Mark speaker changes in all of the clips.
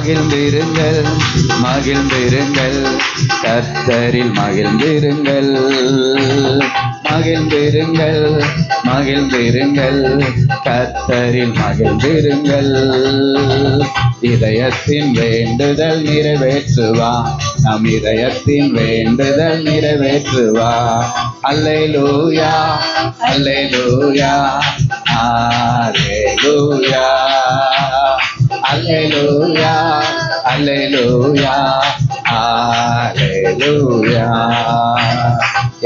Speaker 1: மகிழ்ந்திருங்கள் மகிழ்ந்திருங்கள் கர்த்தரில் மகிழ்ந்திருங்கள் மகிழ்ந்திருங்கள் மகிழ்ந்திருங்கள் கர்த்தரில் மகிழ்ந்திருங்கள். இதயத்தின் வேண்டுதல் நிறைவேற்றுவா நம் இதயத்தின் வேண்டுதல் நிறைவேற்றுவா. அல்லேலூயா அல்லேலூயா அல்லேலூயா அல்லேலூயா அல்லேலூயா அல்லேலூயா.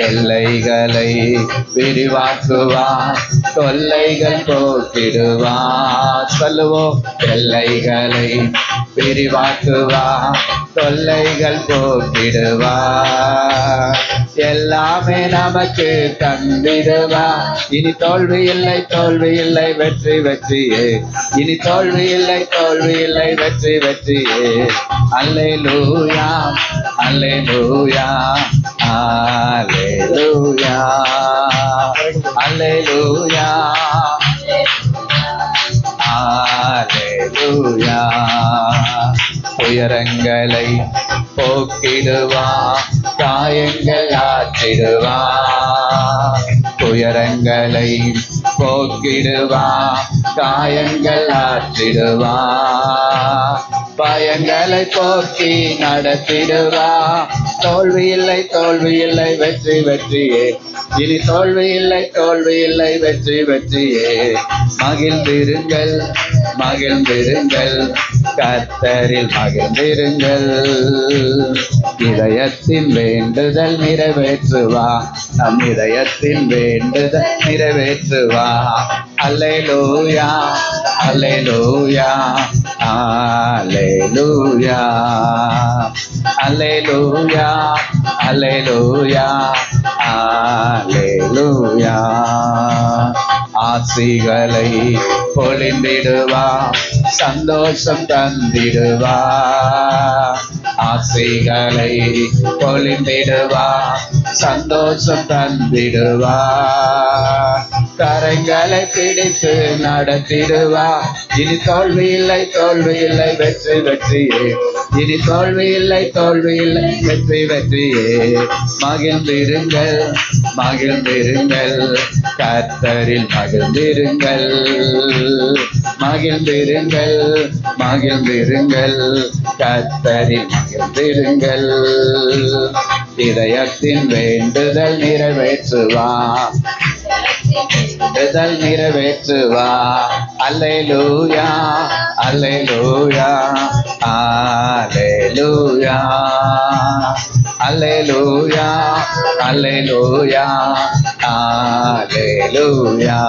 Speaker 1: எல்லைகளை விரிவாக்குவார் தொல்லைகள் போக்கிடுவார். சொல்லுவோம், எல்லைகளை விரிவாக்குவார் தொல்லைகள் போக்கிடுவார். எல்லாமே நமக்கு தந்திடுவார். இனி தோல்வி இல்லை தோல்வி இல்லை வெற்றி வெற்றியே. இனி தோல்வி இல்லை தோல்வி இல்லை வெற்றி வெற்றியே. அல்லேலூயா அல்லேலூயா அல்லேலூயா அல்லேலூயா அல்லேலூயா. உயரங்களை போக்கிடுவா காயங்கள் ஆற்றிடுவா. உயரங்களை போக்கிடுவா காயங்கள் ஆற்றிடுவா. பயங்களை போக்கி நடத்திடுவா. தோல்வி இல்லை தோல்வி இல்லை வெற்றி வெற்றியே. இனி தோல்வி இல்லை தோல்வி இல்லை வெற்றி வெற்றியே. மகிழ்ந்திருங்கள் மகிழ்ந்திருங்கள் கர்த்தரில் மகிழ்ந்திருங்கள். இதயத்தின் வேண்டுதல் நிறைவேற்றுவா நம் இதயத்தின் வேண்டுதல் நிறைவேற்றுவா. அல்லேலூயா அல்லேலூயா அல்லேலூயா அல்லேலூயா அல்லேலூயா அல்லேலூயா. ஆசிகளை பொழிந்திடுவா சந்தோஷம் தந்திடுவா. ஆசைகளை பொழிந்திடுவா சந்தோஷம் தந்திடுவா. கரங்களை பிடித்து நடத்திடுவா. இனி தோல்வி இல்லை தோல்வி இல்லை வெற்றி வெற்றியே. இனி தோல்வி இல்லை தோல்வி இல்லை வெற்றி வெற்றியே. மகிழ்ந்திருங்கள் மகிழ்ந்திருங்கள் கர்த்தரில் மகிழ்ந்திருங்கள் மகிழ்ந்திருங்கள் மகிழ்ந்திருங்கள் கர்த்தரில் மகிழ்ந்திருங்கள். இதயத்தின் வேண்டுதல் நிறைவேற்றுவா வேண்டுதல் நிறைவேற்றுவா. அல்லேலூயா அல்லேலூயா அல்லேலூயா அல்லேலூயா அல்லேலூயா அல்லேலூயா.